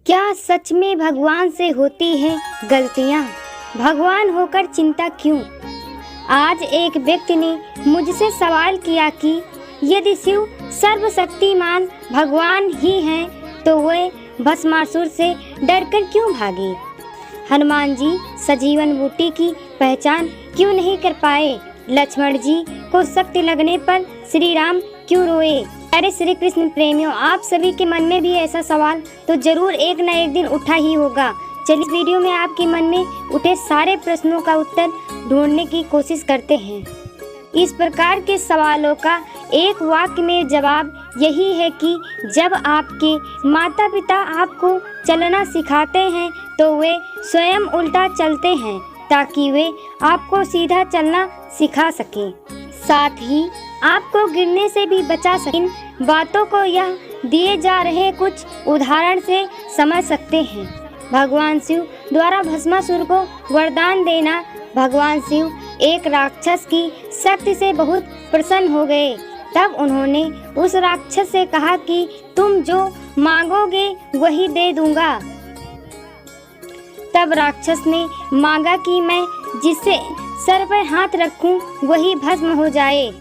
क्या सच में भगवान से होती है गलतियाँ? भगवान होकर चिंता क्यों? आज एक व्यक्ति ने मुझसे सवाल किया कि यदि शिव सर्वशक्तिमान भगवान ही हैं तो वे भस्मासुर से डरकर क्यों भागे? हनुमान जी सजीवन बूटी की पहचान क्यों नहीं कर पाए? लक्ष्मण जी को शक्ति लगने पर श्री राम क्यों रोए? अरे श्री कृष्ण प्रेमियों, आप सभी के मन में भी ऐसा सवाल तो जरूर एक न एक दिन उठा ही होगा। चलिए इस वीडियो में आपके मन में उठे सारे प्रश्नों का उत्तर ढूंढने की कोशिश करते हैं। इस प्रकार के सवालों का एक वाक्य में जवाब यही है कि जब आपके माता पिता आपको चलना सिखाते हैं तो वे स्वयं उल्टा चलते हैं ताकि वे आपको सीधा चलना सिखा सकें, साथ ही आपको गिरने से भी बचा सकें। बातों को यह दिए जा रहे कुछ उदाहरण से समझ सकते हैं। भगवान शिव द्वारा भस्मासुर को वरदान देना। भगवान शिव एक राक्षस की शक्ति से बहुत प्रसन्न हो गए। तब उन्होंने उस राक्षस से कहा कि तुम जो मांगोगे वही दे दूंगा। तब राक्षस ने मांगा कि मैं जिससे सर पर हाथ रखूं वही भस्म हो जाए।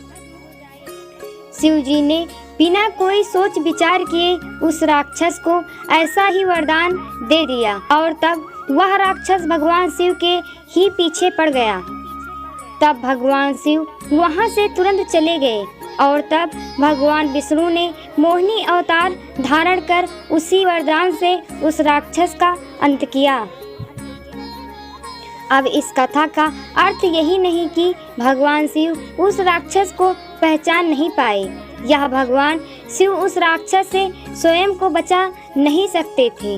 शिव जी ने बिना कोई सोच विचार किए उस राक्षस को ऐसा ही वरदान दे दिया और तब वह राक्षस भगवान शिव के ही पीछे पड़ गया। तब भगवान शिव वहां से तुरंत चले गए और तब भगवान विष्णु ने मोहिनी अवतार धारण कर उसी वरदान से उस राक्षस का अंत किया। अब इस कथा का अर्थ यही नहीं कि भगवान शिव उस राक्षस को पहचान नहीं पाए या भगवान शिव उस राक्षस से स्वयं को बचा नहीं सकते थे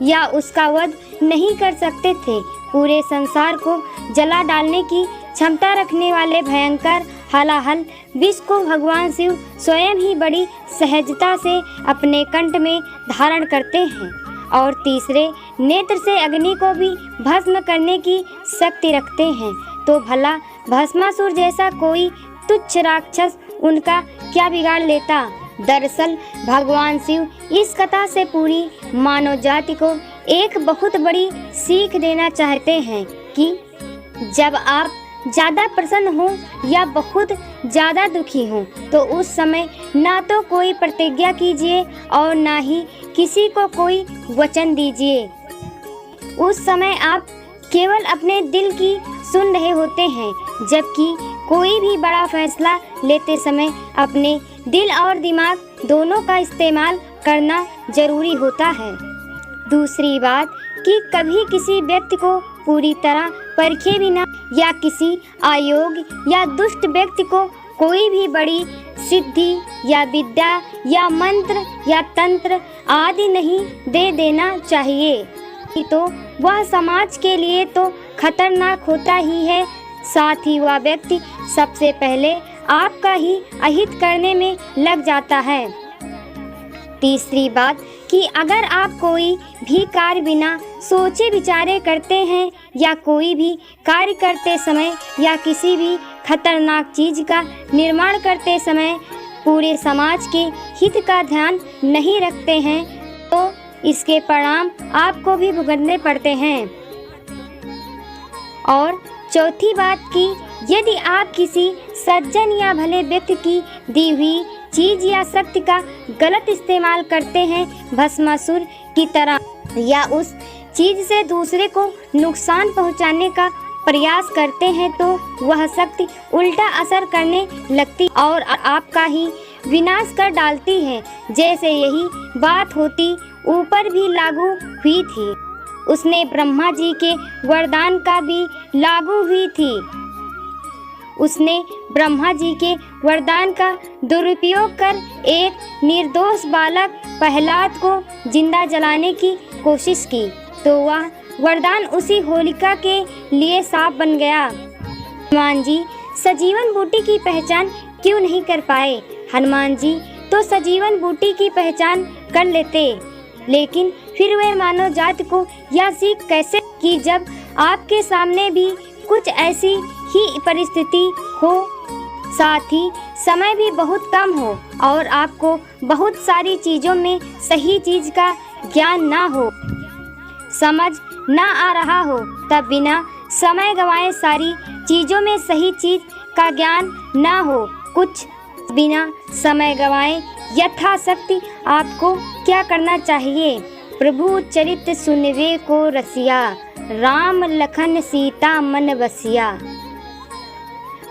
या उसका वध नहीं कर सकते थे। पूरे संसार को जला डालने की क्षमता रखने वाले भयंकर हलाहल विष को भगवान शिव स्वयं ही बड़ी सहजता से अपने कंठ में धारण करते हैं और तीसरे नेत्र से अग्नि को भी भस्म करने की शक्ति रखते हैं। तो भला भस्मासुर जैसा कोई तुच्छ राक्षस उनका क्या बिगाड़ लेता? दरअसल भगवान शिव इस कथा से पूरी मानव जाति को एक बहुत बड़ी सीख देना चाहते हैं कि जब आप ज़्यादा प्रसन्न हो या बहुत ज़्यादा दुखी हो तो उस समय ना तो कोई प्रतिज्ञा कीजिए और ना ही किसी को कोई वचन दीजिए। उस समय आप केवल अपने दिल की सुन रहे होते हैं, जबकि कोई भी बड़ा फैसला लेते समय अपने दिल और दिमाग दोनों का इस्तेमाल करना जरूरी होता है। दूसरी बात कि कभी किसी व्यक्ति को पूरी तरह परखे बिना या किसी अयोग्य या दुष्ट व्यक्ति को कोई भी बड़ी सिद्धि या विद्या या मंत्र या तंत्र आदि नहीं दे देना चाहिए, तो वह समाज के लिए तो खतरनाक होता ही है, साथ ही वह व्यक्ति सबसे पहले आपका ही अहित करने में लग जाता है। तीसरी बात कि अगर आप कोई भी कार्य बिना सोचे विचारे करते हैं या कोई भी कार्य करते समय या किसी भी खतरनाक चीज का निर्माण करते समय पूरे समाज के हित का ध्यान नहीं रखते हैं तो इसके परिणाम आपको भी भुगतने पड़ते हैं। और चौथी बात कि यदि आप किसी सज्जन या भले व्यक्ति की दी हुई चीज या शक्ति का गलत इस्तेमाल करते हैं भस्मासुर की तरह या उस चीज से दूसरे को नुकसान पहुंचाने का प्रयास करते हैं तो वह शक्ति उल्टा असर करने लगती और आपका ही विनाश कर डालती है। जैसे यही बात होती ऊपर भी लागू हुई थी, उसने ब्रह्मा जी के वरदान का भी लागू हुई थी। उसने ब्रह्मा जी के वरदान का दुरुपयोग कर एक निर्दोष बालक प्रहलाद को जिंदा जलाने की कोशिश की तो वह वरदान उसी होलिका के लिए शाप बन गया। हनुमान जी सजीवन बूटी की पहचान क्यों नहीं कर पाए? हनुमान जी तो सजीवन बूटी की पहचान कर लेते, लेकिन फिर वे मानव जाति को यह सीख कैसे कि जब आपके सामने भी कुछ ऐसी ही परिस्थिति हो, साथ ही समय भी बहुत कम हो और आपको बहुत सारी चीज़ों में सही चीज़ का ज्ञान ना हो, समझ ना आ रहा हो, तब बिना समय गवाए सारी चीज़ों में सही चीज़ का ज्ञान ना हो, कुछ बिना समय गवाए यथाशक्ति आपको क्या करना चाहिए। प्रभु चरित्र सुनवे को रसिया, राम लखन सीता मन बसिया।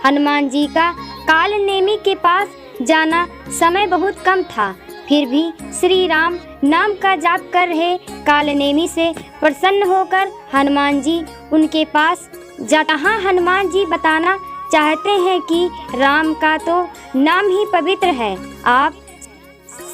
हनुमान जी का काल नेमी के पास जाना समय बहुत कम था, फिर भी श्री राम नाम का जाप कर रहे कालनेमी से प्रसन्न होकर हनुमान जी उनके पास जाता। हनुमान जी बताना चाहते हैं कि राम का तो नाम ही पवित्र है, आप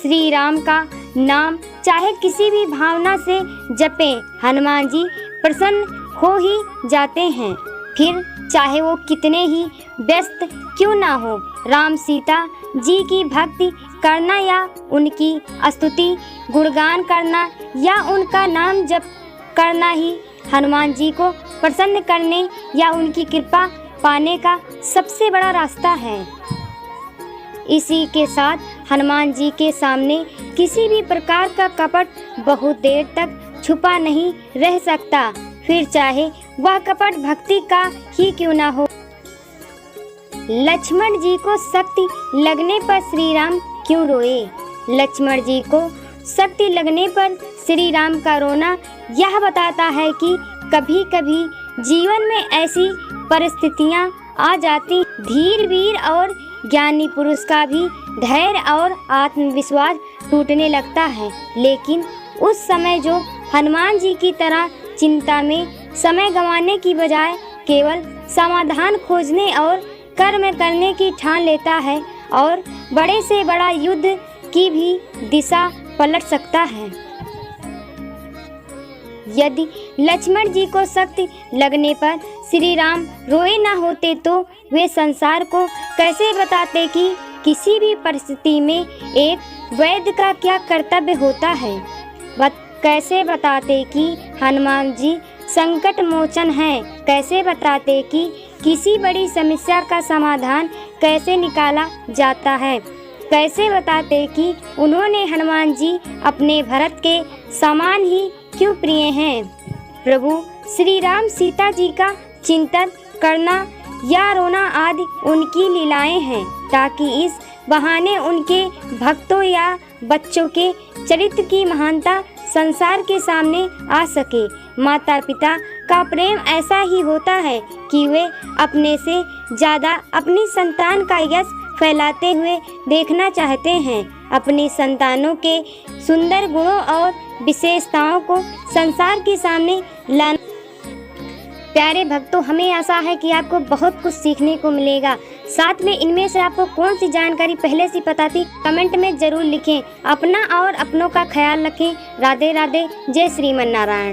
श्री राम का नाम चाहे किसी भी भावना से जपें, हनुमान जी प्रसन्न हो ही जाते हैं, फिर चाहे वो कितने ही व्यस्त क्यों ना हो। राम सीता जी की भक्ति करना या उनकी स्तुति गुणगान करना या उनका नाम जप करना ही हनुमान जी को प्रसन्न करने या उनकी कृपा पाने का सबसे बड़ा रास्ता है। इसी के साथ हनुमान जी के सामने किसी भी प्रकार का कपट बहुत देर तक छुपा नहीं रह सकता, फिर चाहे वह कपट भक्ति का ही क्यों ना हो। लक्ष्मण जी को शक्ति लगने पर श्री राम क्यों रोए। लक्ष्मण जी को शक्ति लगने पर श्री राम का रोना यह बताता है कि कभी कभी जीवन में ऐसी परिस्थितियां आ जाती, धीर वीर और ज्ञानी पुरुष का भी धैर्य और आत्मविश्वास टूटने लगता है, लेकिन उस समय जो हनुमान जी की तरह चिंता में समय गंवाने की बजाय केवल समाधान खोजने और कर्म करने की ठान लेता है और बड़े से बड़ा युद्ध की भी दिशा पलट सकता है। यदि लक्ष्मण जी को शक्ति लगने पर श्री राम रोए ना होते तो वे संसार को कैसे बताते कि किसी भी परिस्थिति में एक वैद्य का क्या कर्तव्य होता है। कैसे बताते कि हनुमान जी संकट मोचन हैं, कैसे बताते कि किसी बड़ी समस्या का समाधान कैसे निकाला जाता है, कैसे बताते कि उन्होंने हनुमान जी अपने भरत के समान ही क्यों प्रिय हैं। प्रभु श्री राम सीता जी का चिंतन करना या रोना आदि उनकी लीलाएं हैं, ताकि इस बहाने उनके भक्तों या बच्चों के चरित्र की महानता संसार के सामने आ सके। माता पिता का प्रेम ऐसा ही होता है कि वे अपने से ज़्यादा अपनी संतान का यश फैलाते हुए देखना चाहते हैं, अपनी संतानों के सुंदर गुणों और विशेषताओं को संसार के सामने लाना। प्यारे भक्तों, हमें आशा है कि आपको बहुत कुछ सीखने को मिलेगा। साथ में इनमें से आपको कौन सी जानकारी पहले से पता थी, कमेंट में जरूर लिखें। अपना और अपनों का ख्याल रखें। राधे राधे। जय श्रीमन नारायण।